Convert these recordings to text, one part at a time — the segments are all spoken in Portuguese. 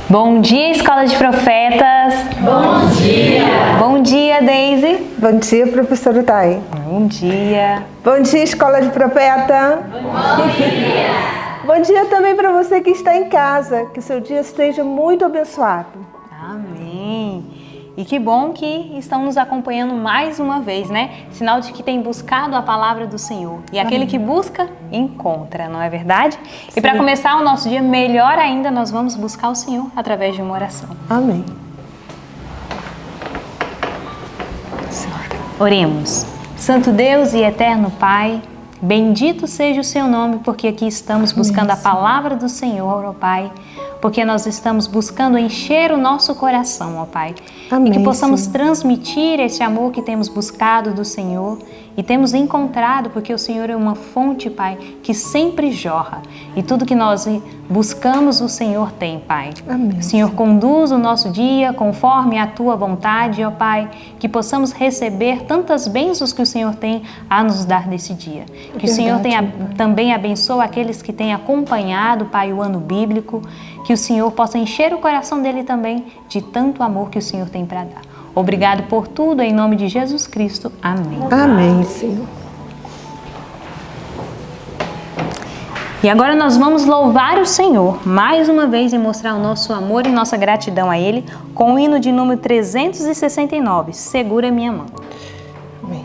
Bom dia, Escola de Profetas. Bom dia. Bom dia, Deise. Bom dia, professora Thay. Bom dia. Bom dia, Escola de Profeta. Bom dia. Bom dia também para você que está em casa. Que seu dia esteja muito abençoado. Amém. E que bom que estão nos acompanhando mais uma vez, né? Sinal de que tem buscado a palavra do Senhor. E aquele que busca, encontra, não é verdade? Sim. E para começar o nosso dia melhor ainda, nós vamos buscar o Senhor através de uma oração. Amém. Oremos. Santo Deus e eterno Pai, bendito seja o seu nome, porque aqui estamos buscando a palavra do Senhor, ó Pai, porque nós estamos buscando encher o nosso coração, ó Pai. Amém, e que possamos Senhor. Transmitir esse amor que temos buscado do Senhor e temos encontrado, porque o Senhor é uma fonte, Pai, que sempre jorra. E tudo que nós buscamos, o Senhor tem, Pai. Amém. O Senhor conduz o nosso dia conforme a Tua vontade, ó Pai, que possamos receber tantas bênçãos que o Senhor tem a nos dar nesse dia. Que o Senhor também abençoe aqueles que têm acompanhado, Pai, o ano bíblico, que o Senhor possa encher o coração dele também de tanto amor que o Senhor tem para dar. Obrigado por tudo, em nome de Jesus Cristo. Amém. Amém, Senhor. E agora nós vamos louvar o Senhor, mais uma vez, e mostrar o nosso amor e nossa gratidão a Ele, com o hino de número 369, Segura Minha Mão. Amém.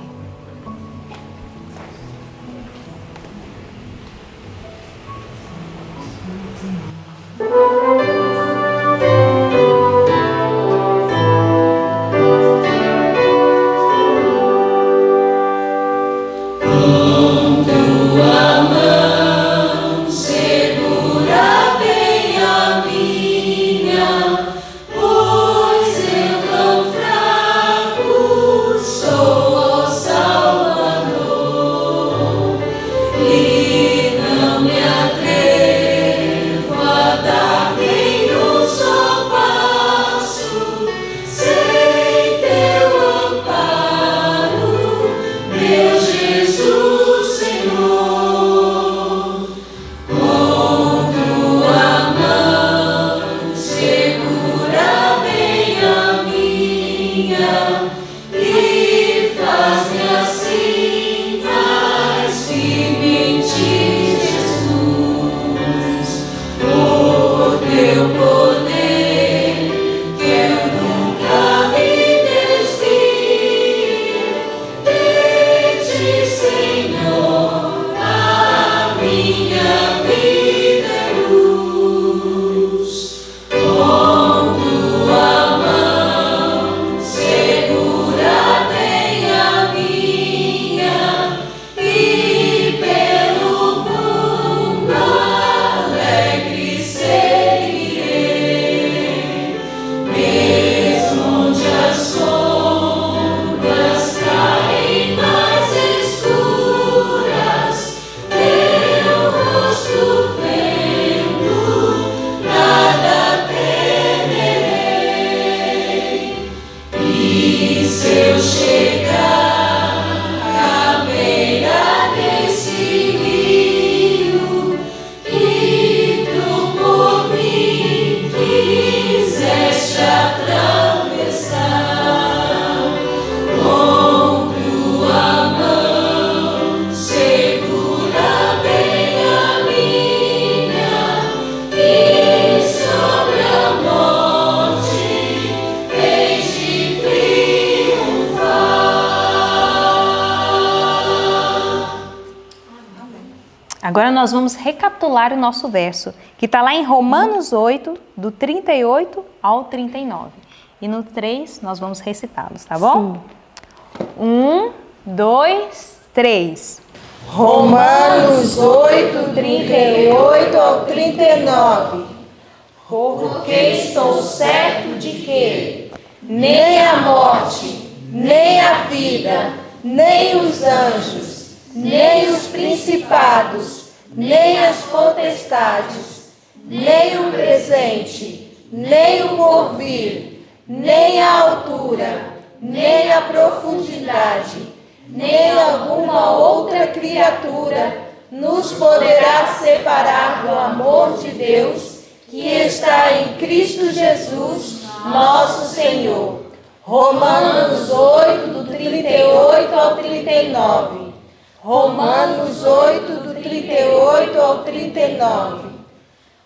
Agora nós vamos recapitular o nosso verso, que está lá em Romanos 8, do 38 ao 39. E no 3 nós vamos recitá-los, tá bom? Sim. 1, 2, 3. Romanos 8, 38 ao 39. Porque estou certo de que nem a morte, nem a vida, nem os anjos, nem os principados, nem as potestades, nem o presente, nem o porvir, nem a altura, nem a profundidade, nem alguma outra criatura nos poderá separar do amor de Deus que está em Cristo Jesus, nosso Senhor. Romanos 8, do 38 ao 39. Romanos 8, do 38 ao 39.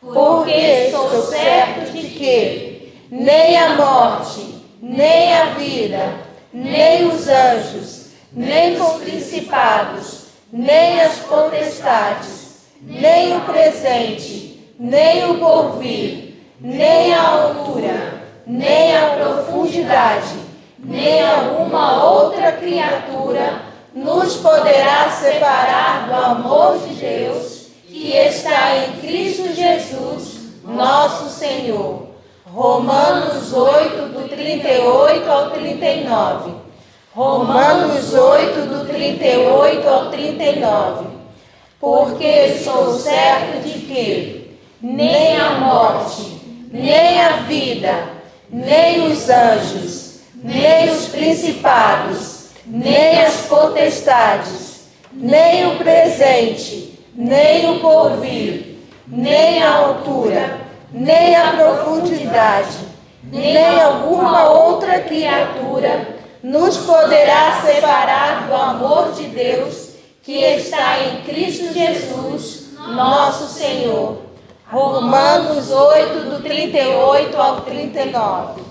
Porque sou certo de que nem a morte, nem a vida, nem os anjos, nem os principados, nem as potestades, nem o presente, nem o porvir, nem a altura, nem a profundidade, nem alguma outra criatura nos poderá separar do amor de Deus que está em Cristo Jesus, nosso Senhor. Romanos 8, do 38 ao 39. Romanos 8, do 38 ao 39. Porque sou certo de que nem a morte, nem a vida, nem os anjos, nem os principados, nem as potestades, nem o presente, nem o porvir, nem a altura, nem a profundidade, nem alguma outra criatura nos poderá separar do amor de Deus que está em Cristo Jesus, nosso Senhor. Romanos 8, do 38 ao 39.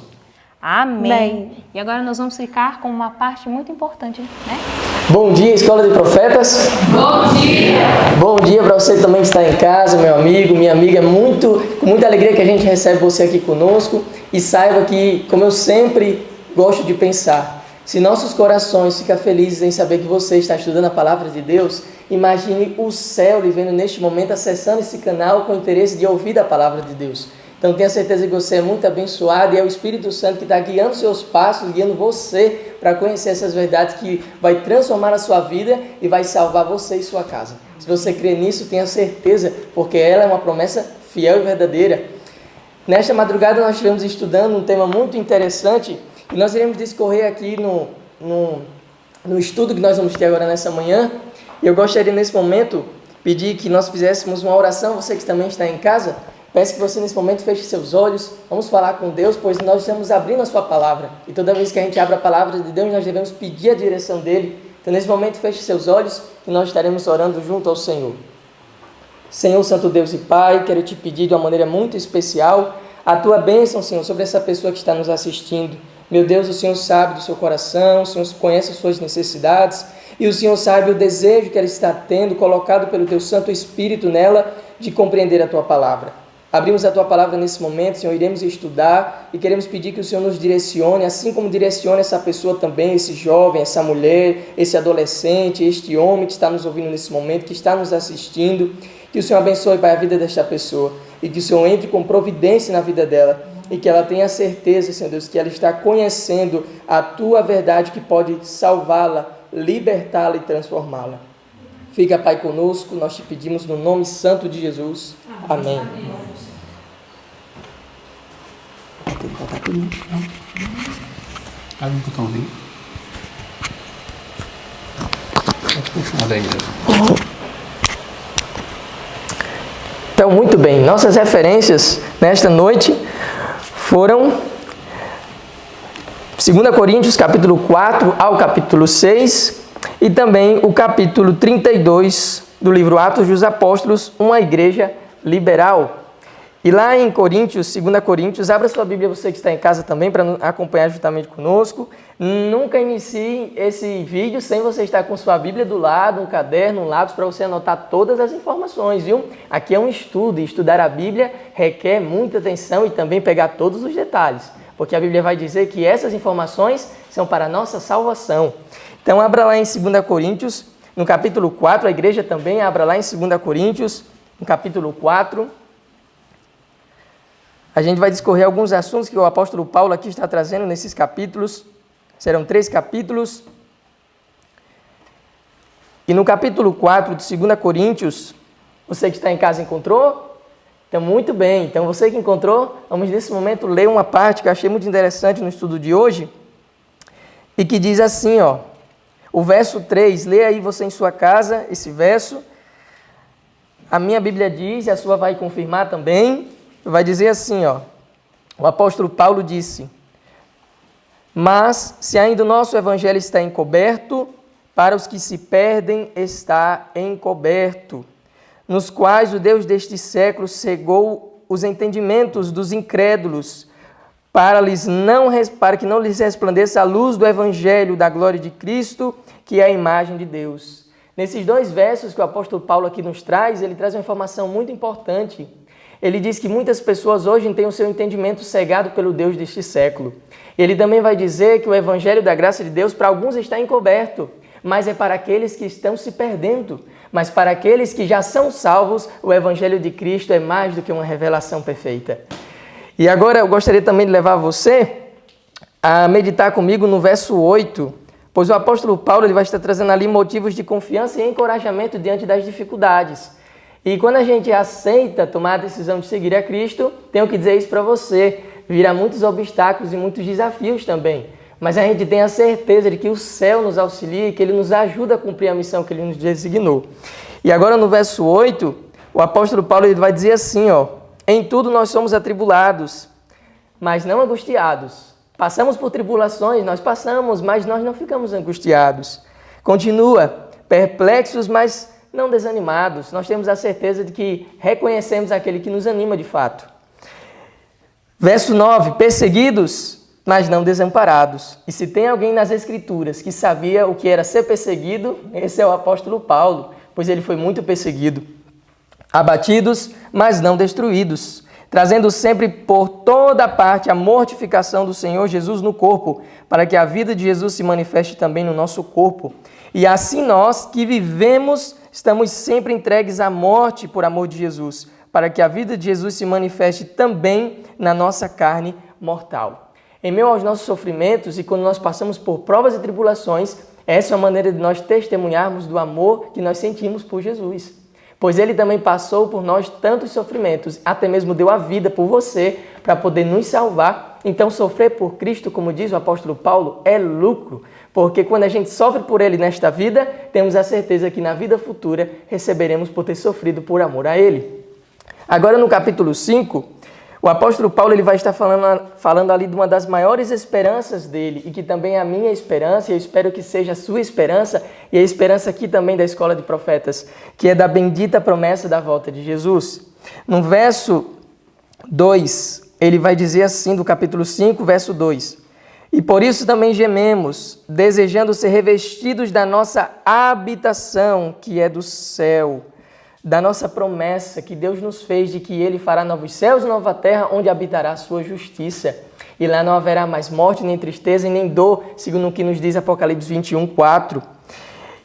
Amém. Amém. E agora nós vamos ficar com uma parte muito importante, né? Bom dia, Escola de Profetas. Bom dia! Bom dia para você também que está em casa, meu amigo, minha amiga. Com muita alegria que a gente recebe você aqui conosco. E saiba que, como eu sempre gosto de pensar, se nossos corações ficam felizes em saber que você está estudando a Palavra de Deus, imagine o céu lhe vendo neste momento, acessando esse canal com o interesse de ouvir a Palavra de Deus. Então tenha certeza que você é muito abençoado e é o Espírito Santo que está guiando seus passos, guiando você para conhecer essas verdades que vai transformar a sua vida e vai salvar você e sua casa. Se você crê nisso, tenha certeza, porque ela é uma promessa fiel e verdadeira. Nesta madrugada nós estivemos estudando um tema muito interessante e nós iremos discorrer aqui no estudo que nós vamos ter agora nessa manhã. E eu gostaria nesse momento pedir que nós fizéssemos uma oração, você que também está em casa. Peço que você nesse momento feche seus olhos, vamos falar com Deus, pois nós estamos abrindo a sua palavra. E toda vez que a gente abre a palavra de Deus, nós devemos pedir a direção dele. Então nesse momento feche seus olhos e nós estaremos orando junto ao Senhor. Senhor, Santo Deus e Pai, quero te pedir de uma maneira muito especial a tua bênção, Senhor, sobre essa pessoa que está nos assistindo. Meu Deus, o Senhor sabe do seu coração, o Senhor conhece as suas necessidades e o Senhor sabe o desejo que ela está tendo, colocado pelo teu Santo Espírito nela, de compreender a tua palavra. Abrimos a tua palavra nesse momento, Senhor, iremos estudar e queremos pedir que o Senhor nos direcione, assim como direcione essa pessoa também, esse jovem, essa mulher, esse adolescente, este homem que está nos ouvindo nesse momento, que está nos assistindo. Que o Senhor abençoe, Pai, a vida desta pessoa e que o Senhor entre com providência na vida dela e que ela tenha certeza, Senhor Deus, que ela está conhecendo a tua verdade que pode salvá-la, libertá-la e transformá-la. Fica, Pai, conosco, nós te pedimos no nome santo de Jesus. Amém. Tem que botar tudo. Abre o botãozinho. Pode continuar daí. Então, muito bem. Nossas referências nesta noite foram 2 Coríntios, capítulo 4 ao capítulo 6 e também o capítulo 32 do livro Atos dos Apóstolos, uma igreja liberal. E lá em Coríntios, 2 Coríntios, abra sua Bíblia, você que está em casa também, para acompanhar juntamente conosco. Nunca inicie esse vídeo sem você estar com sua Bíblia do lado, um caderno, um lápis, para você anotar todas as informações, viu? Aqui é um estudo, e estudar a Bíblia requer muita atenção e também pegar todos os detalhes, porque a Bíblia vai dizer que essas informações são para a nossa salvação. Então, abra lá em 2 Coríntios, no capítulo 4, a igreja também abra lá em 2 Coríntios, no capítulo 4. A gente vai discorrer alguns assuntos que o apóstolo Paulo aqui está trazendo nesses capítulos. Serão 3 capítulos. E no capítulo 4 de 2 Coríntios, você que está em casa encontrou? Então, muito bem. Então, você que encontrou, vamos nesse momento ler uma parte que eu achei muito interessante no estudo de hoje. E que diz assim, ó. O verso 3, lê aí você em sua casa esse verso. A minha Bíblia diz, e a sua vai confirmar também. vai dizer assim, ó. O apóstolo Paulo disse: mas se ainda o nosso evangelho está encoberto, para os que se perdem está encoberto, nos quais o Deus deste século cegou os entendimentos dos incrédulos, para que não lhes resplandeça a luz do evangelho da glória de Cristo, que é a imagem de Deus. Nesses 2 versos que o apóstolo Paulo aqui nos traz, ele traz uma informação muito importante. Ele diz que muitas pessoas hoje têm o seu entendimento cegado pelo Deus deste século. Ele também vai dizer que o evangelho da graça de Deus para alguns está encoberto, mas é para aqueles que estão se perdendo. Mas para aqueles que já são salvos, o evangelho de Cristo é mais do que uma revelação perfeita. E agora eu gostaria também de levar você a meditar comigo no verso 8, pois o apóstolo Paulo ele vai estar trazendo ali motivos de confiança e encorajamento diante das dificuldades. E quando a gente aceita tomar a decisão de seguir a Cristo, tenho que dizer isso para você, virá muitos obstáculos e muitos desafios também. Mas a gente tem a certeza de que o céu nos auxilia e que Ele nos ajuda a cumprir a missão que Ele nos designou. E agora no verso 8, o apóstolo Paulo ele vai dizer assim, ó: em tudo nós somos atribulados, mas não angustiados. Passamos por tribulações, nós passamos, mas nós não ficamos angustiados. Continua, perplexos, mas não desanimados. Nós temos a certeza de que reconhecemos aquele que nos anima de fato. Verso 9, perseguidos, mas não desamparados. E se tem alguém nas Escrituras que sabia o que era ser perseguido, esse é o apóstolo Paulo, pois ele foi muito perseguido. Abatidos, mas não destruídos, trazendo sempre por toda parte a mortificação do Senhor Jesus no corpo, para que a vida de Jesus se manifeste também no nosso corpo. E assim nós, que vivemos, estamos sempre entregues à morte por amor de Jesus, para que a vida de Jesus se manifeste também na nossa carne mortal. Em meio aos nossos sofrimentos e quando nós passamos por provas e tribulações, essa é a maneira de nós testemunharmos do amor que nós sentimos por Jesus. Pois Ele também passou por nós tantos sofrimentos, até mesmo deu a vida por você para poder nos salvar. Então sofrer por Cristo, como diz o apóstolo Paulo, é lucro. Porque quando a gente sofre por Ele nesta vida, temos a certeza que na vida futura receberemos por ter sofrido por amor a Ele. Agora no capítulo 5, o apóstolo Paulo ele vai estar falando ali de uma das maiores esperanças dele e que também é a minha esperança, e eu espero que seja a sua esperança e a esperança aqui também da Escola de Profetas, que é da bendita promessa da volta de Jesus. No verso 2, ele vai dizer assim, do capítulo 5, verso 2: e por isso também gememos, desejando ser revestidos da nossa habitação, que é do céu, da nossa promessa que Deus nos fez de que Ele fará novos céus e nova terra, onde habitará a sua justiça. E lá não haverá mais morte, nem tristeza e nem dor, segundo o que nos diz Apocalipse 21, 4.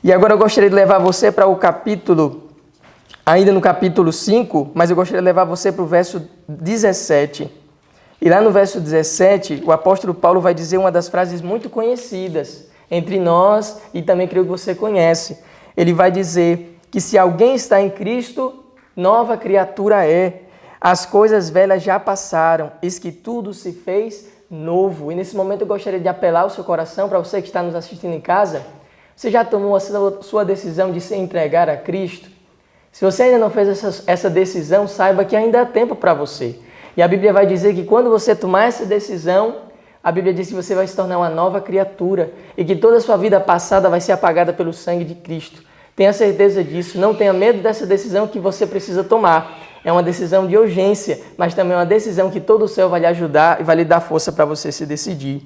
E agora eu gostaria de levar você para o capítulo, ainda no capítulo 5, mas eu gostaria de levar você para o verso 17. E lá no verso 17, o apóstolo Paulo vai dizer uma das frases muito conhecidas entre nós e também creio que você conhece. Ele vai dizer que se alguém está em Cristo, nova criatura é. As coisas velhas já passaram, eis que tudo se fez novo. E nesse momento eu gostaria de apelar ao seu coração, para você que está nos assistindo em casa. Você já tomou a sua decisão de se entregar a Cristo? Se você ainda não fez essa decisão, saiba que ainda há tempo para você. E a Bíblia vai dizer que quando você tomar essa decisão, a Bíblia diz que você vai se tornar uma nova criatura e que toda a sua vida passada vai ser apagada pelo sangue de Cristo. Tenha certeza disso, não tenha medo dessa decisão que você precisa tomar. É uma decisão de urgência, mas também é uma decisão que todo o céu vai lhe ajudar e vai lhe dar força para você se decidir.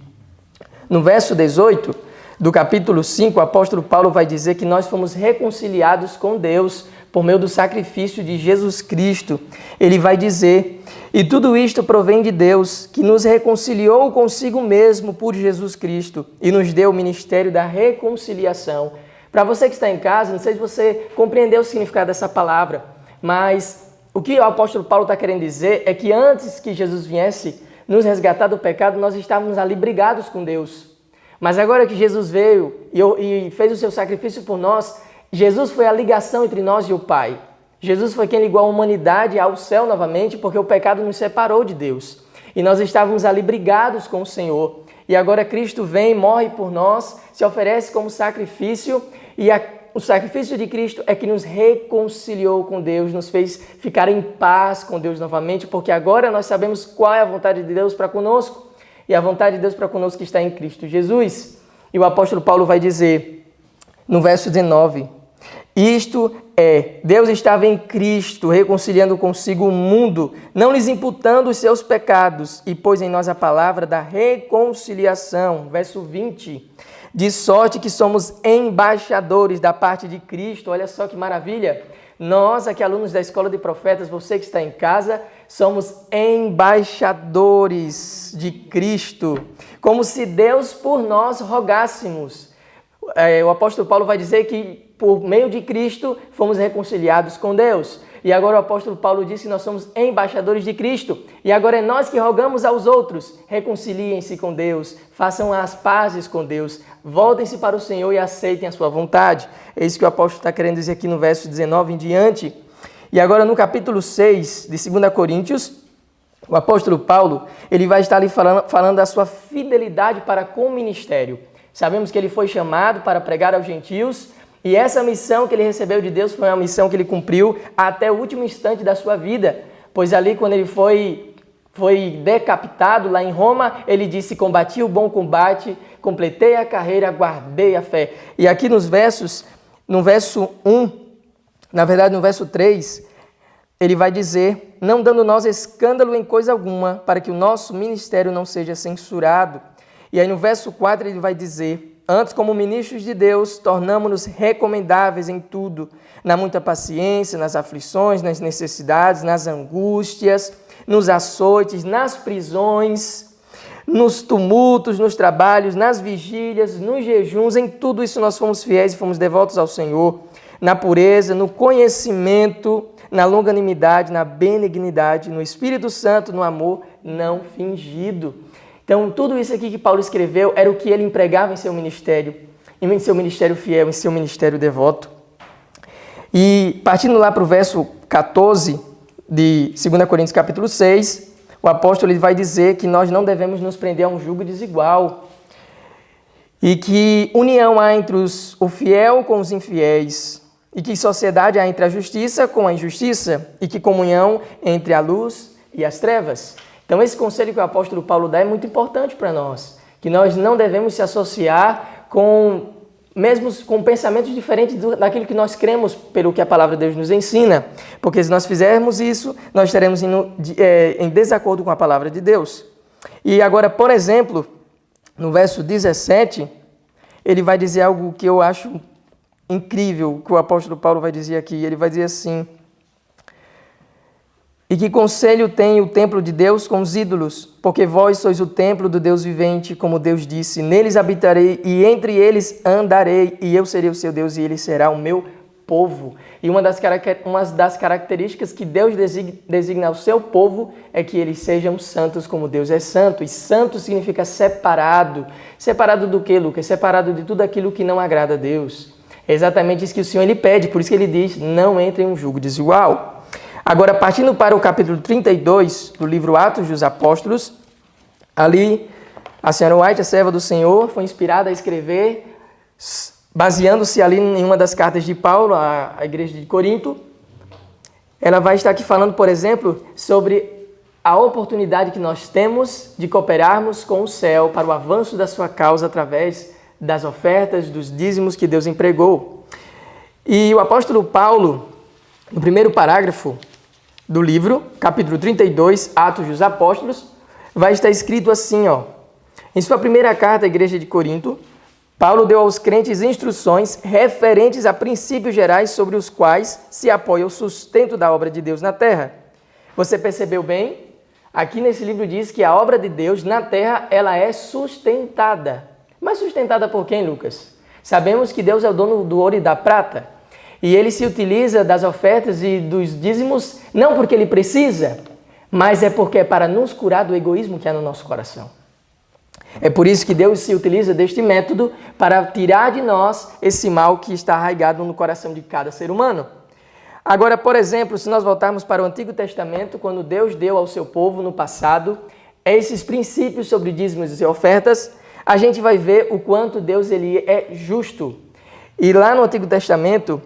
No verso 18 do capítulo 5, o apóstolo Paulo vai dizer que nós fomos reconciliados com Deus por meio do sacrifício de Jesus Cristo. Ele vai dizer: e tudo isto provém de Deus, que nos reconciliou consigo mesmo por Jesus Cristo e nos deu o ministério da reconciliação. Para você que está em casa, não sei se você compreendeu o significado dessa palavra, mas o que o apóstolo Paulo está querendo dizer é que antes que Jesus viesse nos resgatar do pecado, nós estávamos ali brigados com Deus. Mas agora que Jesus veio e fez o seu sacrifício por nós, Jesus foi a ligação entre nós e o Pai. Jesus foi quem ligou a humanidade ao céu novamente, porque o pecado nos separou de Deus. E nós estávamos ali brigados com o Senhor. E agora Cristo vem, morre por nós, se oferece como sacrifício, o sacrifício de Cristo é que nos reconciliou com Deus, nos fez ficar em paz com Deus novamente, porque agora nós sabemos qual é a vontade de Deus para conosco. E a vontade de Deus para conosco está em Cristo Jesus. E o apóstolo Paulo vai dizer, no verso 19, isto é, Deus estava em Cristo, reconciliando consigo o mundo, não lhes imputando os seus pecados, e pôs em nós a palavra da reconciliação. Verso 20, de sorte que somos embaixadores da parte de Cristo. Olha só que maravilha! Nós, aqui alunos da Escola de Profetas, você que está em casa, somos embaixadores de Cristo, como se Deus por nós rogássemos. O apóstolo Paulo vai dizer que por meio de Cristo fomos reconciliados com Deus. E agora o apóstolo Paulo diz que nós somos embaixadores de Cristo. E agora é nós que rogamos aos outros, reconciliem-se com Deus, façam as pazes com Deus, voltem-se para o Senhor e aceitem a sua vontade. É isso que o apóstolo está querendo dizer aqui no verso 19 em diante. E agora no capítulo 6 de 2 Coríntios, o apóstolo Paulo, ele vai estar ali falando da sua fidelidade para com o ministério. Sabemos que ele foi chamado para pregar aos gentios, e essa missão que ele recebeu de Deus foi uma missão que ele cumpriu até o último instante da sua vida, pois ali quando ele foi decapitado lá em Roma, ele disse, combati o bom combate, completei a carreira, guardei a fé. E aqui no verso 3, ele vai dizer, não dando nós escândalo em coisa alguma, para que o nosso ministério não seja censurado. E aí no verso 4 ele vai dizer, antes, como ministros de Deus, tornamo-nos recomendáveis em tudo, na muita paciência, nas aflições, nas necessidades, nas angústias, nos açoites, nas prisões, nos tumultos, nos trabalhos, nas vigílias, nos jejuns, em tudo isso nós fomos fiéis e fomos devotos ao Senhor, na pureza, no conhecimento, na longanimidade, na benignidade, no Espírito Santo, no amor não fingido. Então, tudo isso aqui que Paulo escreveu era o que ele empregava em seu ministério fiel, em seu ministério devoto. E partindo lá para o verso 14 de 2 Coríntios capítulo 6, o apóstolo ele vai dizer que nós não devemos nos prender a um jugo desigual e que união há entre o fiel com os infiéis e que sociedade há entre a justiça com a injustiça e que comunhão entre a luz e as trevas. Então, esse conselho que o apóstolo Paulo dá é muito importante para nós, que nós não devemos se associar mesmo com pensamentos diferentes daquilo que nós cremos, pelo que a palavra de Deus nos ensina, porque se nós fizermos isso, nós estaremos em desacordo com a palavra de Deus. E agora, por exemplo, no verso 17, ele vai dizer algo que eu acho incrível, que o apóstolo Paulo vai dizer aqui. Ele vai dizer assim, e que conselho tem o templo de Deus com os ídolos? Porque vós sois o templo do Deus vivente, como Deus disse, neles habitarei e entre eles andarei, e eu serei o seu Deus e ele será o meu povo. E uma das características que Deus designa ao seu povo é que eles sejam santos como Deus é santo. E santo significa separado. Separado do que, Lucas? Separado de tudo aquilo que não agrada a Deus. É exatamente isso que o Senhor ele pede, por isso que ele diz, não entre em um jugo desigual. Agora, partindo para o capítulo 32 do livro Atos dos Apóstolos, ali a senhora White, a serva do Senhor, foi inspirada a escrever, baseando-se ali em uma das cartas de Paulo à igreja de Corinto. Ela vai estar aqui falando, por exemplo, sobre a oportunidade que nós temos de cooperarmos com o céu para o avanço da sua causa através das ofertas, dos dízimos que Deus empregou. E o apóstolo Paulo, no primeiro parágrafo do livro, capítulo 32, Atos dos Apóstolos, vai estar escrito assim, em sua primeira carta à igreja de Corinto, Paulo deu aos crentes instruções referentes a princípios gerais sobre os quais se apoia o sustento da obra de Deus na terra. Você percebeu bem? Aqui nesse livro diz que a obra de Deus na terra, ela é sustentada. Mas sustentada por quem, Lucas? Sabemos que Deus é o dono do ouro e da prata. E ele se utiliza das ofertas e dos dízimos não porque ele precisa, mas é porque é para nos curar do egoísmo que há no nosso coração. É por isso que Deus se utiliza deste método para tirar de nós esse mal que está arraigado no coração de cada ser humano. Agora, por exemplo, se nós voltarmos para o Antigo Testamento, quando Deus deu ao seu povo no passado esses princípios sobre dízimos e ofertas, a gente vai ver o quanto Deus ele é justo. E lá no Antigo Testamento,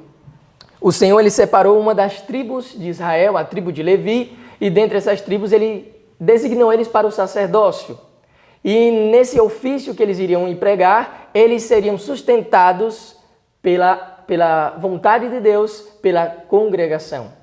o Senhor ele separou uma das tribos de Israel, a tribo de Levi, e dentre essas tribos ele designou eles para o sacerdócio. E nesse ofício que eles iriam empregar, eles seriam sustentados pela vontade de Deus, pela congregação.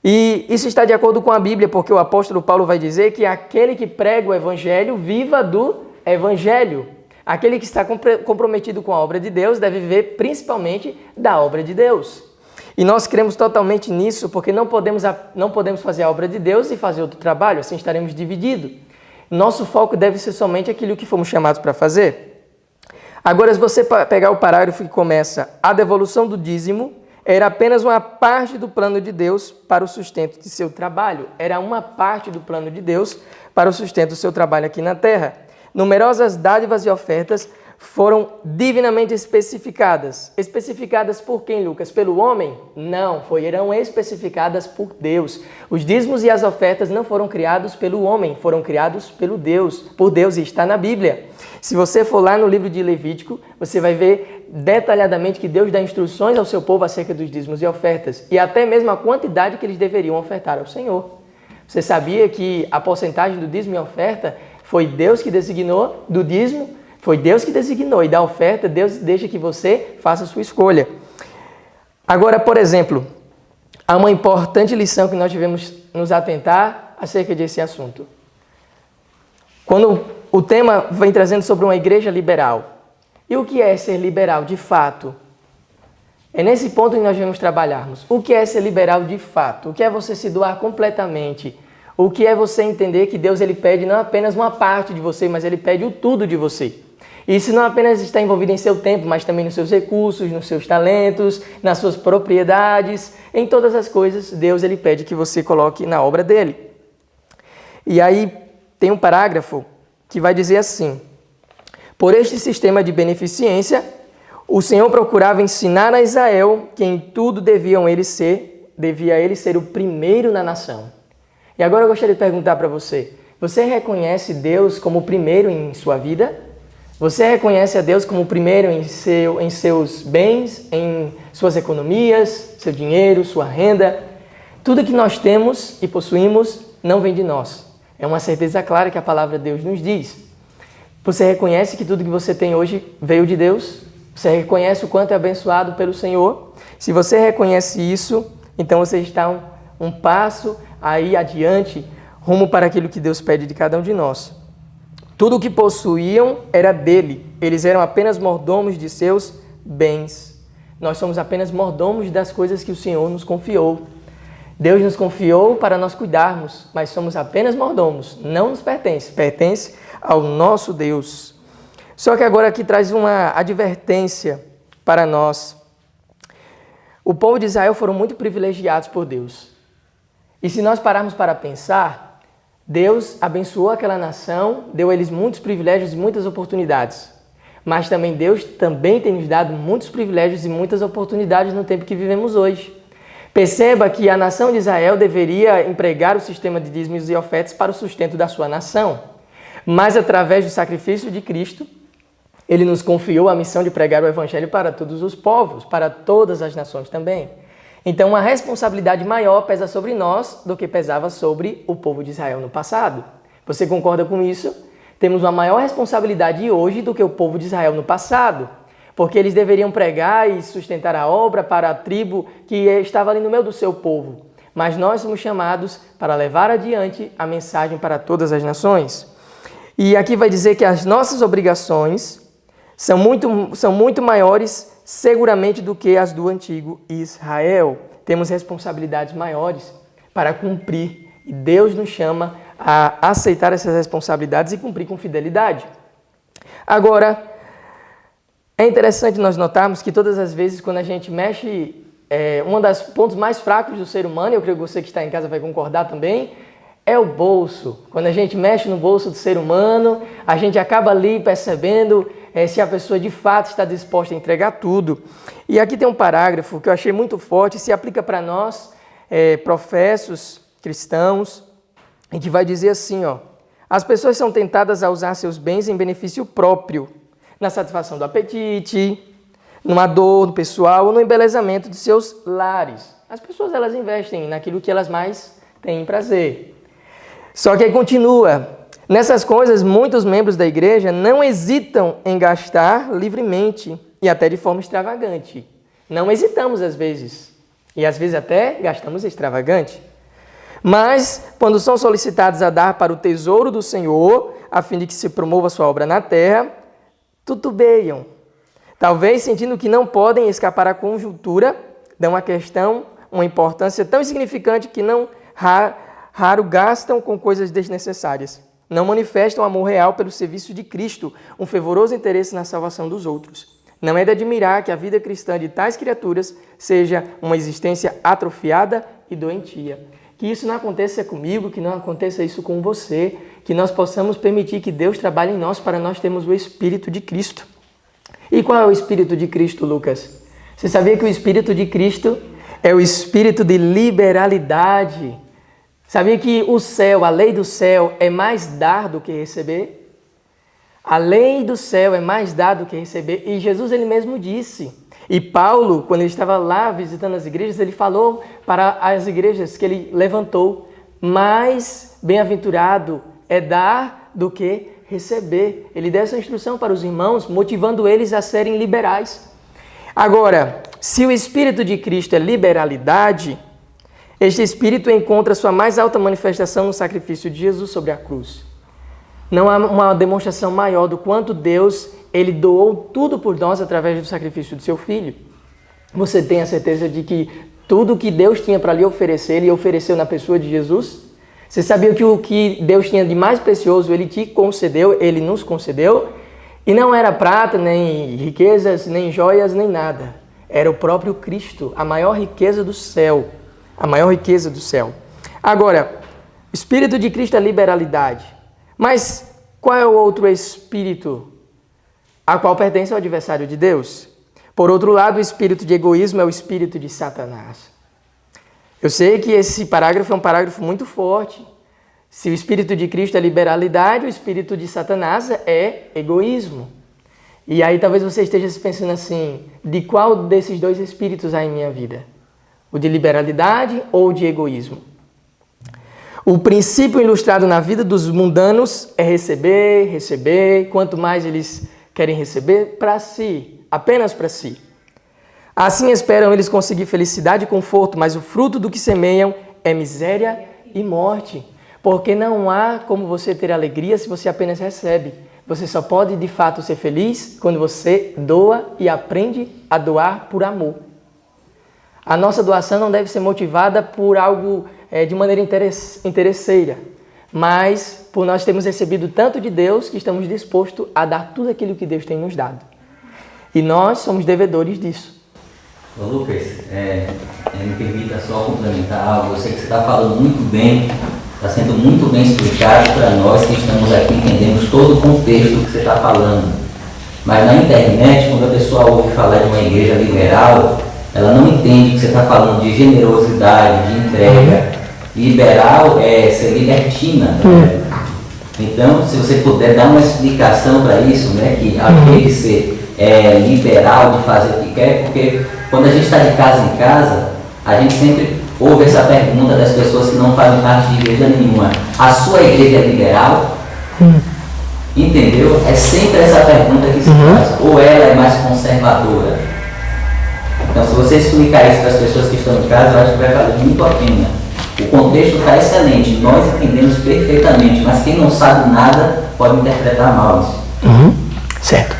E isso está de acordo com a Bíblia, porque o apóstolo Paulo vai dizer que aquele que prega o evangelho viva do evangelho. Aquele que está comprometido com a obra de Deus deve viver principalmente da obra de Deus. E nós cremos totalmente nisso, porque não podemos fazer a obra de Deus e fazer outro trabalho, assim estaremos divididos. Nosso foco deve ser somente aquilo que fomos chamados para fazer. Agora, se você pegar o parágrafo que começa, a devolução do dízimo era apenas uma parte do plano de Deus para o sustento de seu trabalho. Era uma parte do plano de Deus para o sustento do seu trabalho aqui na terra. Numerosas dádivas e ofertas foram divinamente especificadas. Especificadas por quem, Lucas? Pelo homem? Não, foram especificadas por Deus. Os dízimos e as ofertas não foram criados pelo homem, foram criados por Deus, e está na Bíblia. Se você for lá no livro de Levítico, você vai ver detalhadamente que Deus dá instruções ao seu povo acerca dos dízimos e ofertas, e até mesmo a quantidade que eles deveriam ofertar ao Senhor. Você sabia que a porcentagem do dízimo e oferta foi Deus que designou do dízimo? Foi Deus que designou, e da oferta, Deus deixa que você faça a sua escolha. Agora, por exemplo, há uma importante lição que nós devemos nos atentar acerca desse assunto. Quando o tema vem trazendo sobre uma igreja liberal, e o que é ser liberal de fato? É nesse ponto que nós devemos trabalharmos. O que é ser liberal de fato? O que é você se doar completamente? O que é você entender que Deus ele pede não apenas uma parte de você, mas ele pede o tudo de você? Isso não apenas está envolvido em seu tempo, mas também nos seus recursos, nos seus talentos, nas suas propriedades, em todas as coisas, Deus ele pede que você coloque na obra dele. E aí tem um parágrafo que vai dizer assim: por este sistema de beneficência, o Senhor procurava ensinar a Israel que em tudo devia ele ser o primeiro na nação. E agora eu gostaria de perguntar para você: você reconhece Deus como o primeiro em sua vida? Você reconhece a Deus como o primeiro em seus bens, em suas economias, seu dinheiro, sua renda? Tudo que nós temos e possuímos não vem de nós. É uma certeza clara que a palavra de Deus nos diz. Você reconhece que tudo que você tem hoje veio de Deus? Você reconhece o quanto é abençoado pelo Senhor? Se você reconhece isso, então você está um passo aí adiante, rumo para aquilo que Deus pede de cada um de nós. Tudo o que possuíam era dele. Eles eram apenas mordomos de seus bens. Nós somos apenas mordomos das coisas que o Senhor nos confiou. Deus nos confiou para nós cuidarmos, mas somos apenas mordomos. Não nos pertence, pertence ao nosso Deus. Só que agora aqui traz uma advertência para nós. O povo de Israel foram muito privilegiados por Deus. E se nós pararmos para pensar, Deus abençoou aquela nação, deu a eles muitos privilégios e muitas oportunidades. Mas também Deus também tem nos dado muitos privilégios e muitas oportunidades no tempo que vivemos hoje. Perceba que a nação de Israel deveria empregar o sistema de dízimos e ofertas para o sustento da sua nação. Mas através do sacrifício de Cristo, Ele nos confiou a missão de pregar o Evangelho para todos os povos, para todas as nações também. Então, uma responsabilidade maior pesa sobre nós do que pesava sobre o povo de Israel no passado. Você concorda com isso? Temos uma maior responsabilidade hoje do que o povo de Israel no passado, porque eles deveriam pregar e sustentar a obra para a tribo que estava ali no meio do seu povo. Mas nós somos chamados para levar adiante a mensagem para todas as nações. E aqui vai dizer que as nossas obrigações são muito maiores seguramente do que as do antigo Israel. Temos responsabilidades maiores para cumprir e Deus nos chama a aceitar essas responsabilidades e cumprir com fidelidade. Agora, é interessante nós notarmos que todas as vezes quando a gente mexe, um dos pontos mais fracos do ser humano, eu creio que você que está em casa vai concordar também, é o bolso. Quando a gente mexe no bolso do ser humano, a gente acaba ali percebendo se a pessoa de fato está disposta a entregar tudo. E aqui tem um parágrafo que eu achei muito forte, se aplica para nós, professos cristãos, em que vai dizer assim, as pessoas são tentadas a usar seus bens em benefício próprio, na satisfação do apetite, numa dor do pessoal ou no embelezamento de seus lares. As pessoas elas investem naquilo que elas mais têm prazer. Só que aí continua. Nessas coisas, muitos membros da igreja não hesitam em gastar livremente e até de forma extravagante. Não hesitamos às vezes. E às vezes até gastamos extravagante. Mas, quando são solicitados a dar para o tesouro do Senhor, a fim de que se promova a sua obra na terra, titubeiam. Talvez sentindo que não podem escapar à conjuntura, dão à questão uma importância tão insignificante que não raro gastam com coisas desnecessárias. Não manifestam amor real pelo serviço de Cristo, um fervoroso interesse na salvação dos outros. Não é de admirar que a vida cristã de tais criaturas seja uma existência atrofiada e doentia. Que isso não aconteça comigo, que não aconteça isso com você, que nós possamos permitir que Deus trabalhe em nós para nós termos o Espírito de Cristo. E qual é o Espírito de Cristo, Lucas? Você sabia que o Espírito de Cristo é o Espírito de liberalidade? Sabia que o céu, a lei do céu, é mais dar do que receber? A lei do céu é mais dar do que receber. E Jesus ele mesmo disse. E Paulo, quando ele estava lá visitando as igrejas, ele falou para as igrejas que ele levantou: mais bem-aventurado é dar do que receber. Ele deu essa instrução para os irmãos, motivando eles a serem liberais. Agora, se o Espírito de Cristo é liberalidade, este Espírito encontra sua mais alta manifestação no sacrifício de Jesus sobre a cruz. Não há uma demonstração maior do quanto Deus ele doou tudo por nós através do sacrifício do seu Filho. Você tem a certeza de que tudo que Deus tinha para lhe oferecer, Ele ofereceu na pessoa de Jesus? Você sabia que o que Deus tinha de mais precioso, Ele te concedeu, Ele nos concedeu? E não era prata, nem riquezas, nem joias, nem nada. Era o próprio Cristo, a maior riqueza do céu. A maior riqueza do céu. Agora, o Espírito de Cristo é liberalidade. Mas qual é o outro Espírito a qual pertence ao adversário de Deus? Por outro lado, o espírito de egoísmo é o espírito de Satanás. Eu sei que esse parágrafo é um parágrafo muito forte. Se o espírito de Cristo é liberalidade, o espírito de Satanás é egoísmo. E aí talvez você esteja pensando assim, de qual desses dois espíritos há em minha vida? O de liberalidade ou o de egoísmo? O princípio ilustrado na vida dos mundanos é receber, receber, quanto mais eles querem receber para si, apenas para si. Assim esperam eles conseguir felicidade e conforto, mas o fruto do que semeiam é miséria e morte. Porque não há como você ter alegria se você apenas recebe. Você só pode de fato ser feliz quando você doa e aprende a doar por amor. A nossa doação não deve ser motivada por algo de maneira interesseira, mas por nós termos recebido tanto de Deus que estamos dispostos a dar tudo aquilo que Deus tem nos dado. E nós somos devedores disso. Ô Lucas, me permita só complementar algo. Eu sei que você está falando muito bem, está sendo muito bem explicado para nós que estamos aqui, entendemos todo o contexto que você está falando. Mas na internet, quando a pessoa ouve falar de uma igreja liberal, ela não entende que você está falando de generosidade, de entrega. Liberal é ser libertina. Né? Então, se você puder dar uma explicação para isso, né, que aquele ser liberal de fazer o que quer, porque quando a gente está de casa em casa, a gente sempre ouve essa pergunta das pessoas que não fazem parte de igreja nenhuma: a sua igreja é liberal? Entendeu? É sempre essa pergunta que se faz. Ou ela é mais conservadora? Então, se você explicar isso para as pessoas que estão em casa, eu acho que vai valer muito a pena. O contexto está excelente, nós entendemos perfeitamente, mas quem não sabe nada pode interpretar mal isso. Certo.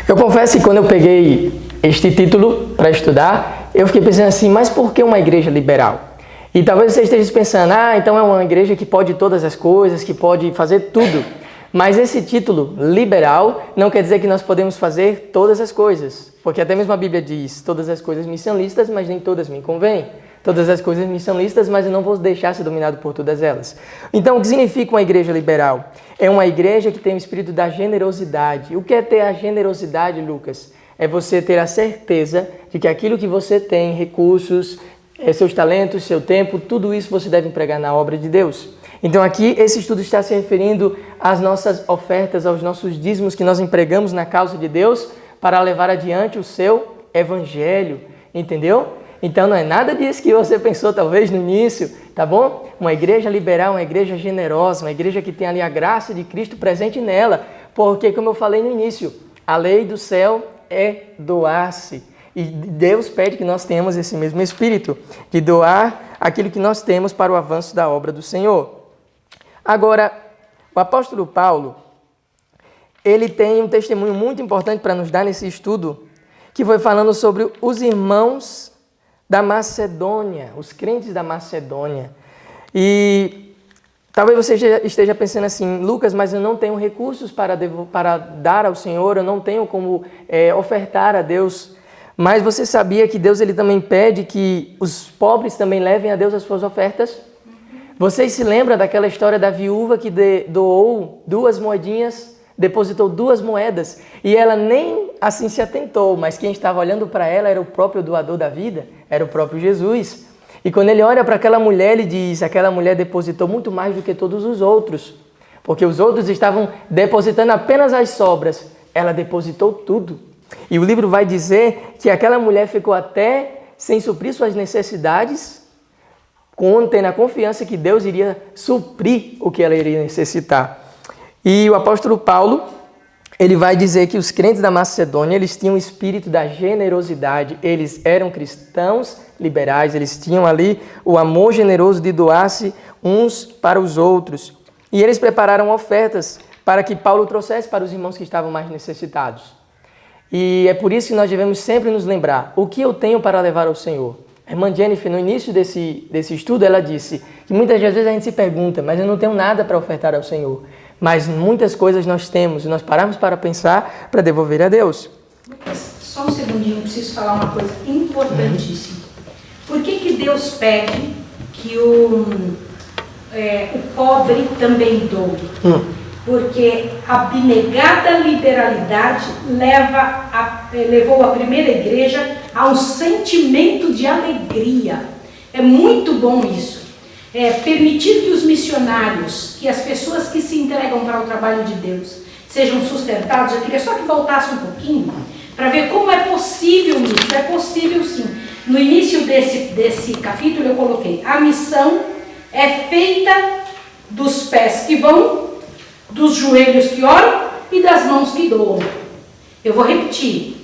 Eu confesso que quando eu peguei este título para estudar, eu fiquei pensando assim, mas por que uma igreja liberal? E talvez você esteja pensando, então é uma igreja que pode todas as coisas, que pode fazer tudo. Mas esse título, liberal, não quer dizer que nós podemos fazer todas as coisas. Porque até mesmo a Bíblia diz, todas as coisas me são lícitas, mas nem todas me convêm. Todas as coisas me são lícitas, mas eu não vou deixar ser dominado por todas elas. Então, o que significa uma igreja liberal? É uma igreja que tem o espírito da generosidade. O que é ter a generosidade, Lucas? É você ter a certeza de que aquilo que você tem, recursos, seus talentos, seu tempo, tudo isso você deve empregar na obra de Deus. Então aqui esse estudo está se referindo às nossas ofertas, aos nossos dízimos que nós empregamos na causa de Deus, para levar adiante o seu evangelho, entendeu? Então não é nada disso que você pensou talvez no início, tá bom? Uma igreja liberal, uma igreja generosa, uma igreja que tem ali a graça de Cristo presente nela, porque como eu falei no início, a lei do céu é doar-se. E Deus pede que nós tenhamos esse mesmo espírito, de doar aquilo que nós temos para o avanço da obra do Senhor. Agora, o apóstolo Paulo, ele tem um testemunho muito importante para nos dar nesse estudo, que foi falando sobre os irmãos da Macedônia, os crentes da Macedônia. E talvez você esteja pensando assim, Lucas, mas eu não tenho recursos para dar ao Senhor, eu não tenho como ofertar a Deus. Mas você sabia que Deus ele também pede que os pobres também levem a Deus as suas ofertas? Vocês se lembram daquela história da viúva que doou 2 moedinhas, depositou 2 moedas, e ela nem assim se atentou, mas quem estava olhando para ela era o próprio doador da vida, era o próprio Jesus. E quando ele olha para aquela mulher, ele diz, aquela mulher depositou muito mais do que todos os outros, porque os outros estavam depositando apenas as sobras, ela depositou tudo. E o livro vai dizer que aquela mulher ficou até sem suprir suas necessidades, tendo a confiança que Deus iria suprir o que ela iria necessitar. E o apóstolo Paulo, ele vai dizer que os crentes da Macedônia, eles tinham o espírito da generosidade, eles eram cristãos liberais, eles tinham ali o amor generoso de doar-se uns para os outros. E eles prepararam ofertas para que Paulo trouxesse para os irmãos que estavam mais necessitados. E é por isso que nós devemos sempre nos lembrar, o que eu tenho para levar ao Senhor? A irmã Jennifer, no início desse estudo, ela disse que muitas vezes a gente se pergunta, mas eu não tenho nada para ofertar ao Senhor. Mas muitas coisas nós temos, e nós paramos para pensar, para devolver a Deus. Lucas, só um segundinho, eu preciso falar uma coisa importantíssima. Por que Deus pede que o pobre também doe? Porque a abnegada liberalidade levou a primeira igreja a um sentimento de alegria. É muito bom isso. Permitir que os missionários, que as pessoas que se entregam para o trabalho de Deus, sejam sustentados. Eu queria só que voltasse um pouquinho para ver como é possível isso. É possível sim. No início desse capítulo eu coloquei: a missão é feita dos pés que vão, dos joelhos que oram e das mãos que doam. Eu vou repetir.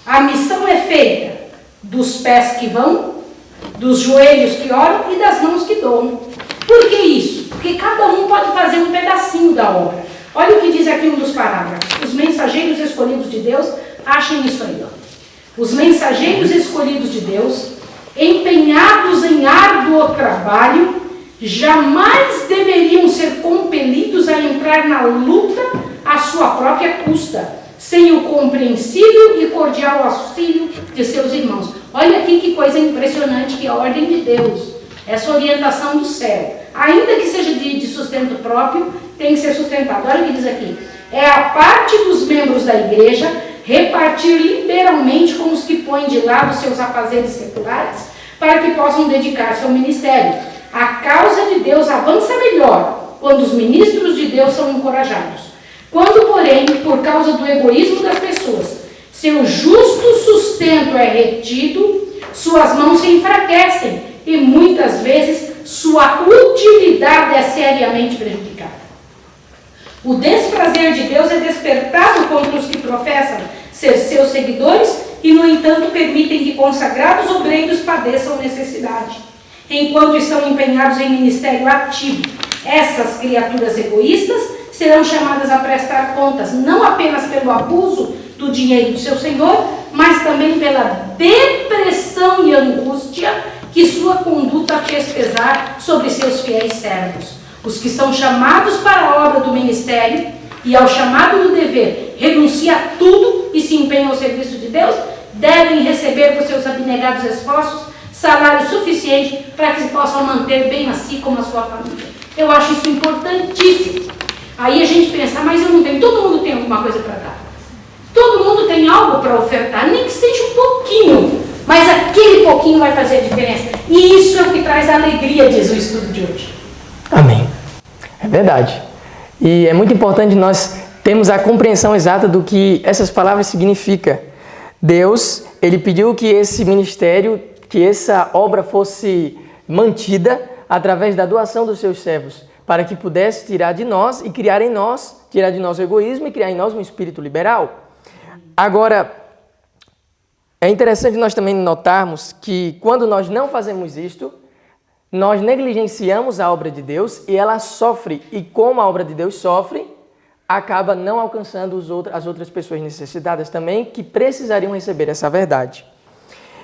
A missão é feita dos pés que vão, dos joelhos que oram e das mãos que doam. Por que isso? Porque cada um pode fazer um pedacinho da obra. Olha o que diz aqui um dos parágrafos. Os mensageiros escolhidos de Deus, achem isso aí, ó. Os mensageiros escolhidos de Deus, empenhados em árduo trabalho, jamais deveriam ser compelidos a entrar na luta à sua própria custa, sem o compreensível e cordial auxílio de seus irmãos. Olha aqui que coisa impressionante, que é a ordem de Deus, essa orientação do céu. Ainda que seja de sustento próprio, tem que ser sustentado. Olha o que diz aqui. É a parte dos membros da igreja repartir liberalmente com os que põem de lado seus afazeres seculares para que possam dedicar-se ao ministério. A causa de Deus avança melhor quando os ministros de Deus são encorajados. Quando, porém, por causa do egoísmo das pessoas, seu justo sustento é retido, suas mãos se enfraquecem e muitas vezes sua utilidade é seriamente prejudicada. O desprazer de Deus é despertado contra os que professam ser seus seguidores e, no entanto, permitem que consagrados obreiros padeçam necessidade, enquanto estão empenhados em ministério ativo. Essas criaturas egoístas serão chamadas a prestar contas, não apenas pelo abuso do dinheiro do seu senhor, mas também pela depressão e angústia que sua conduta fez pesar sobre seus fiéis servos. Os que são chamados para a obra do ministério e ao chamado do dever renunciam a tudo e se empenham ao serviço de Deus, devem receber por seus abnegados esforços salário suficiente para que se possam manter bem a si como a sua família. Eu acho isso importantíssimo. Aí a gente pensa, mas eu não tenho, todo mundo tem alguma coisa para dar. Todo mundo tem algo para ofertar, nem que seja um pouquinho, mas aquele pouquinho vai fazer a diferença. E isso é o que traz a alegria, diz o estudo de hoje. Amém. É verdade. E é muito importante nós temos a compreensão exata do que essas palavras significam. Deus, Ele pediu que esse ministério, que essa obra fosse mantida através da doação dos seus servos, para que pudesse tirar de nós e criar em nós, tirar de nós o egoísmo e criar em nós um espírito liberal. Agora, é interessante nós também notarmos que quando nós não fazemos isto, nós negligenciamos a obra de Deus e ela sofre. E como a obra de Deus sofre, acaba não alcançando as outras pessoas necessitadas também, que precisariam receber essa verdade.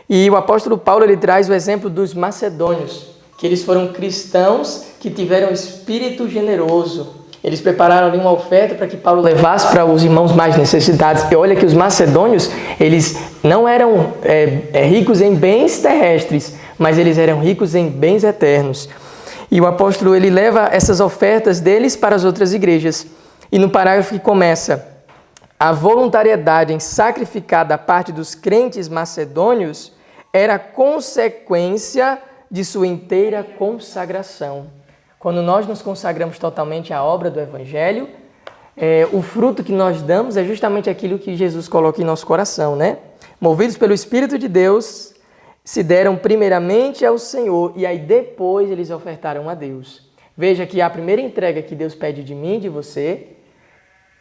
E o apóstolo Paulo, ele traz o exemplo dos macedônios, que eles foram cristãos que tiveram espírito generoso. Eles prepararam ali uma oferta para que Paulo levasse para os irmãos mais necessitados. E olha que os macedônios, eles não eram ricos em bens terrestres, mas eles eram ricos em bens eternos. E o apóstolo, ele leva essas ofertas deles para as outras igrejas. E no parágrafo que começa, a voluntariedade em sacrificar da parte dos crentes macedônios era consequência de sua inteira consagração. Quando nós nos consagramos totalmente à obra do Evangelho, o fruto que nós damos é justamente aquilo que Jesus coloca em nosso coração, né? Movidos pelo Espírito de Deus, se deram primeiramente ao Senhor e aí depois eles ofertaram a Deus. Veja que a primeira entrega que Deus pede de mim e de você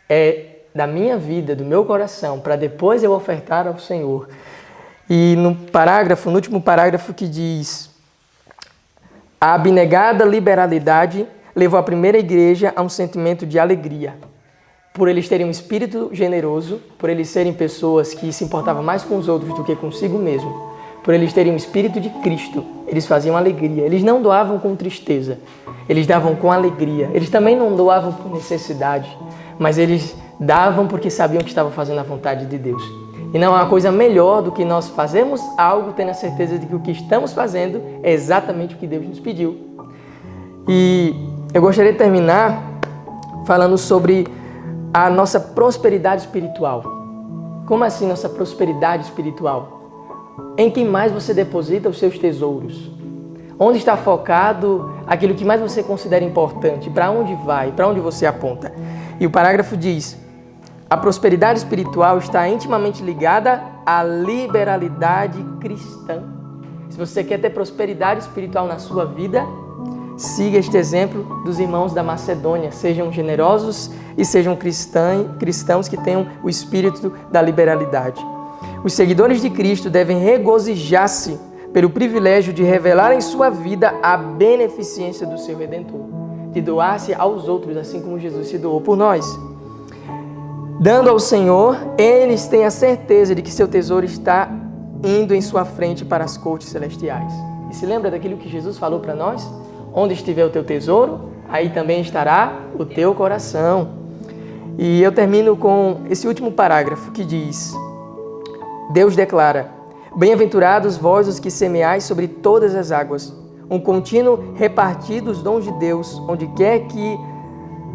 é da minha vida, do meu coração, para depois eu ofertar ao Senhor. E no último parágrafo que diz: a abnegada liberalidade levou a primeira igreja a um sentimento de alegria. Por eles terem um espírito generoso, por eles serem pessoas que se importavam mais com os outros do que consigo mesmo, por eles terem um espírito de Cristo, eles faziam alegria. Eles não doavam com tristeza, eles davam com alegria. Eles também não doavam por necessidade, mas eles davam porque sabiam que estavam fazendo a vontade de Deus. E não há coisa melhor do que nós fazermos algo tendo a certeza de que o que estamos fazendo é exatamente o que Deus nos pediu. E eu gostaria de terminar falando sobre a nossa prosperidade espiritual. Como assim nossa prosperidade espiritual? Em quem mais você deposita os seus tesouros? Onde está focado aquilo que mais você considera importante? Para onde vai? Para onde você aponta? E o parágrafo diz: a prosperidade espiritual está intimamente ligada à liberalidade cristã. Se você quer ter prosperidade espiritual na sua vida, siga este exemplo dos irmãos da Macedônia. Sejam generosos e sejam cristãos que tenham o espírito da liberalidade. Os seguidores de Cristo devem regozijar-se pelo privilégio de revelar em sua vida a beneficência do seu Redentor, de doar-se aos outros, assim como Jesus se doou por nós. Dando ao Senhor, eles têm a certeza de que seu tesouro está indo em sua frente para as cortes celestiais. E se lembra daquilo que Jesus falou para nós? Onde estiver o teu tesouro, aí também estará o teu coração. E eu termino com esse último parágrafo que diz: Deus declara: bem-aventurados vós os que semeais sobre todas as águas, um contínuo repartir dos dons de Deus, onde quer que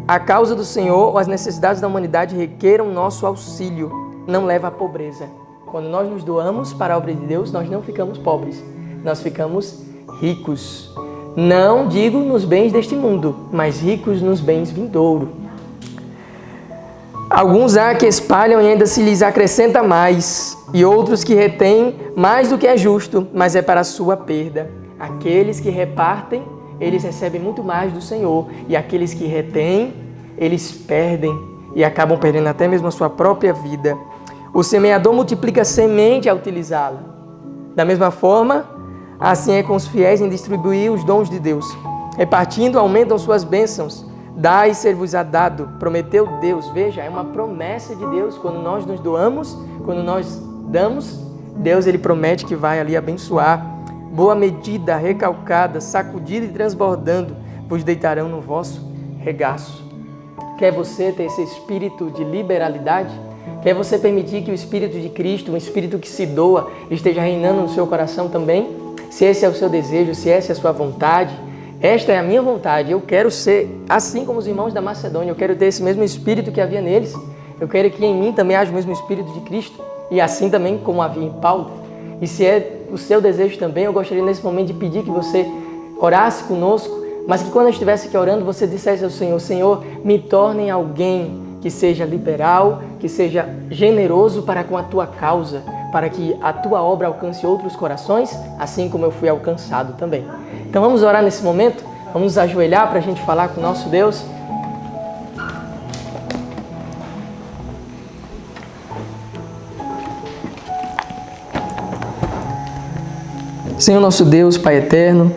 a causa do Senhor ou as necessidades da humanidade requeram nosso auxílio, não leva à pobreza. Quando nós nos doamos para a obra de Deus, nós não ficamos pobres, nós ficamos ricos. Não digo nos bens deste mundo, mas ricos nos bens vindouros. Alguns há que espalham e ainda se lhes acrescenta mais, e outros que retêm mais do que é justo, mas é para a sua perda. Aqueles que repartem, eles recebem muito mais do Senhor, e aqueles que retêm, eles perdem e acabam perdendo até mesmo a sua própria vida. O semeador multiplica a semente ao utilizá-la. Da mesma forma, assim é com os fiéis em distribuir os dons de Deus. Repartindo, aumentam suas bênçãos. Dai e ser-vos-á dado. Prometeu Deus. Veja, é uma promessa de Deus. Quando nós nos doamos, quando nós damos, Deus ele promete que vai ali abençoar. Boa medida, recalcada, sacudida e transbordando, vos deitarão no vosso regaço. Quer você ter esse espírito de liberalidade? Quer você permitir que o Espírito de Cristo, um Espírito que se doa, esteja reinando no seu coração também? Se esse é o seu desejo, se essa é a sua vontade, esta é a minha vontade. Eu quero ser assim como os irmãos da Macedônia. Eu quero ter esse mesmo Espírito que havia neles. Eu quero que em mim também haja o mesmo Espírito de Cristo. E assim também como havia em Paulo. E se é o seu desejo também, eu gostaria nesse momento de pedir que você orasse conosco, mas que quando eu estivesse aqui orando, você dissesse ao Senhor: Senhor, me torne alguém que seja liberal, que seja generoso para com a tua causa, para que a tua obra alcance outros corações, assim como eu fui alcançado também. Então vamos orar nesse momento, vamos nos ajoelhar para a gente falar com o nosso Deus. Senhor nosso Deus, Pai eterno,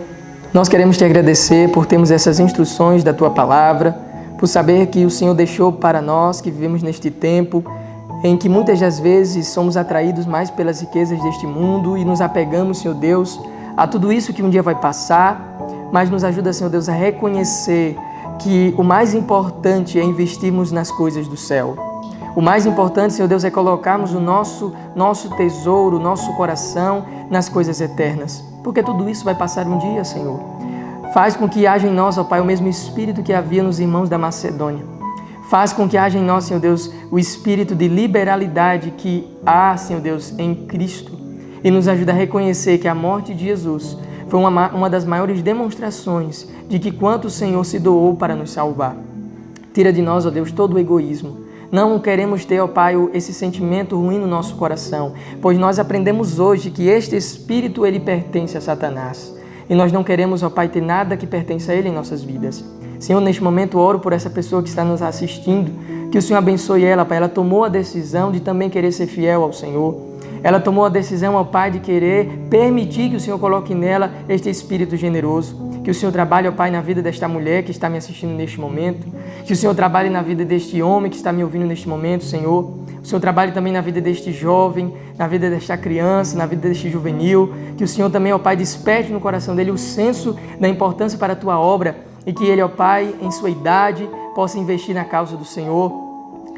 nós queremos te agradecer por termos essas instruções da Tua Palavra, por saber que o Senhor deixou para nós que vivemos neste tempo, em que muitas das vezes somos atraídos mais pelas riquezas deste mundo e nos apegamos, Senhor Deus, a tudo isso que um dia vai passar, mas nos ajuda, Senhor Deus, a reconhecer que o mais importante é investirmos nas coisas do céu. O mais importante, Senhor Deus, é colocarmos o nosso tesouro, o nosso coração nas coisas eternas. Porque tudo isso vai passar um dia, Senhor. Faz com que haja em nós, ó Pai, o mesmo Espírito que havia nos irmãos da Macedônia. Faz com que haja em nós, Senhor Deus, o espírito de liberalidade que há, Senhor Deus, em Cristo. E nos ajuda a reconhecer que a morte de Jesus foi uma das maiores demonstrações de que quanto o Senhor se doou para nos salvar. Tira de nós, ó Deus, todo o egoísmo. Não queremos ter, ó Pai, esse sentimento ruim no nosso coração, pois nós aprendemos hoje que este espírito, ele pertence a Satanás. E nós não queremos, ó Pai, ter nada que pertence a ele em nossas vidas. Senhor, neste momento oro por essa pessoa que está nos assistindo, que o Senhor abençoe ela, Pai. Ela tomou a decisão de também querer ser fiel ao Senhor. Ela tomou a decisão, ó Pai, de querer permitir que o Senhor coloque nela este espírito generoso. Que o Senhor trabalhe, ó Pai, na vida desta mulher que está me assistindo neste momento. Que o Senhor trabalhe na vida deste homem que está me ouvindo neste momento, Senhor. O Senhor trabalhe também na vida deste jovem, na vida desta criança, na vida deste juvenil. Que o Senhor também, ó Pai, desperte no coração dele o senso da importância para a Tua obra e que ele, ó Pai, em sua idade, possa investir na causa do Senhor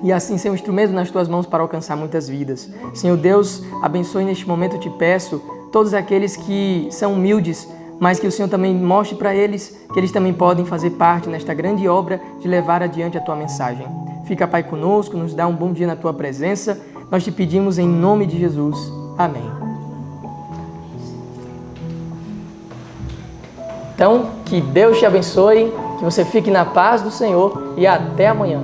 e assim ser um instrumento nas Tuas mãos para alcançar muitas vidas. Senhor Deus, abençoe neste momento, eu te peço, todos aqueles que são humildes, mas que o Senhor também mostre para eles que eles também podem fazer parte nesta grande obra de levar adiante a Tua mensagem. Fica, Pai, conosco, nos dá um bom dia na Tua presença. Nós te pedimos em nome de Jesus. Amém. Então, que Deus te abençoe, que você fique na paz do Senhor e até amanhã.